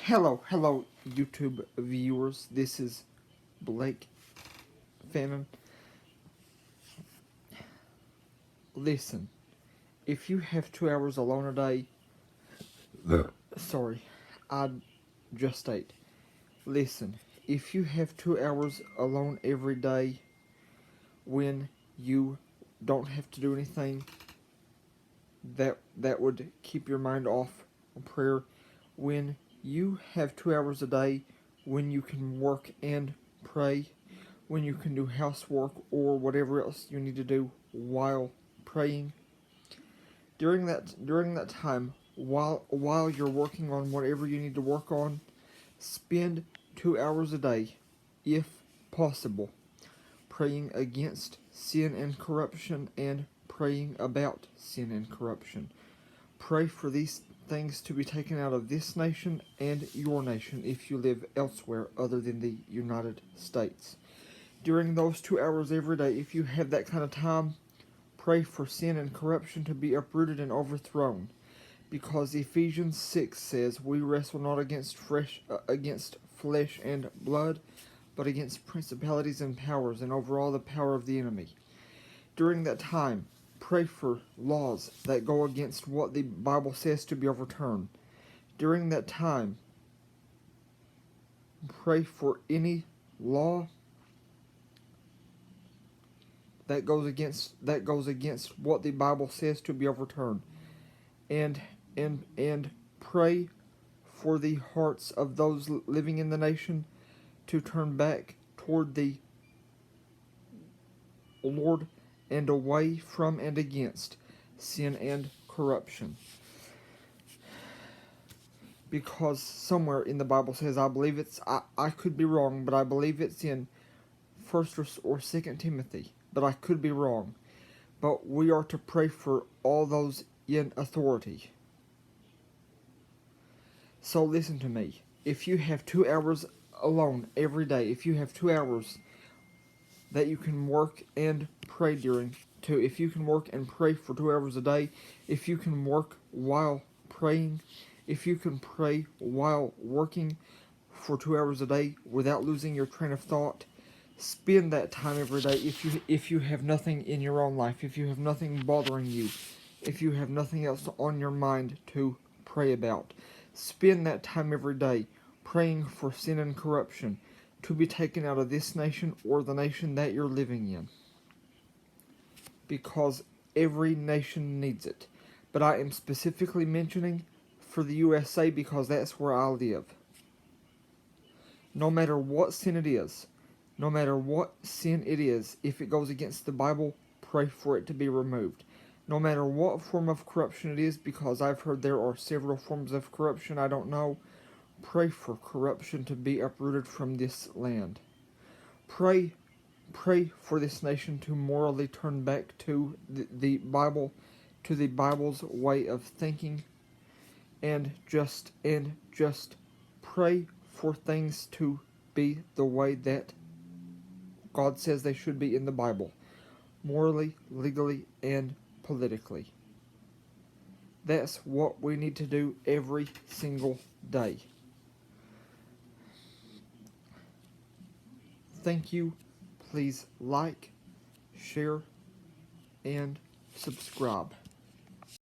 Hello, YouTube viewers. This is Blake Fannin. Listen, if you have 2 hours alone a day, sorry, I just ate. Listen, if you have 2 hours alone every day when you don't have to do anything, that would keep your mind off prayer. When you have 2 hours a day when you can work and pray, when you can do housework or whatever else you need to do while praying, during that time, while you're working on whatever you need to work on, spend 2 hours a day, if possible, praying against sin and corruption and praying about sin and corruption. Pray for these things to be taken out of this nation and your nation if you live elsewhere other than the United States. During those 2 hours every day, if you have that kind of time, pray for sin and corruption to be uprooted and overthrown. Because Ephesians 6 says, we wrestle not against flesh and blood, but against principalities and powers, and over all the power of the enemy. During that time, pray for laws that go against what the Bible says to be overturned. During that time, pray for any law that goes against what the Bible says to be overturned. And pray for the hearts of those living in the nation to turn back toward the Lord and away from and against sin and corruption. Because somewhere in the Bible says, I believe I could be wrong, but I believe it's in 1st or 2nd Timothy, but I could be wrong. But we are to pray for all those in authority. So listen to me. If you have 2 hours alone every day, if you have 2 hours that you can work and pray if you can work and pray for 2 hours a day, if you can work while praying, if you can pray while working for 2 hours a day without losing your train of thought, spend that time every day. If you have nothing in your own life, if you have nothing bothering you, if you have nothing else on your mind to pray about, spend that time every day praying for sin and corruption to be taken out of this nation or the nation that you're living in. Because every nation needs it. But I am specifically mentioning for the USA because that's where I live. No matter what sin it is, if it goes against the Bible, pray for it to be removed. No matter what form of corruption it is, because I've heard there are several forms of corruption, I don't know, pray for corruption to be uprooted from this land. Pray for this nation to morally turn back to the Bible, to the Bible's way of thinking, and just pray for things to be the way that God says they should be in the Bible, morally, legally, and politically. That's what we need to do every single day. Thank you. Please like, share, and subscribe.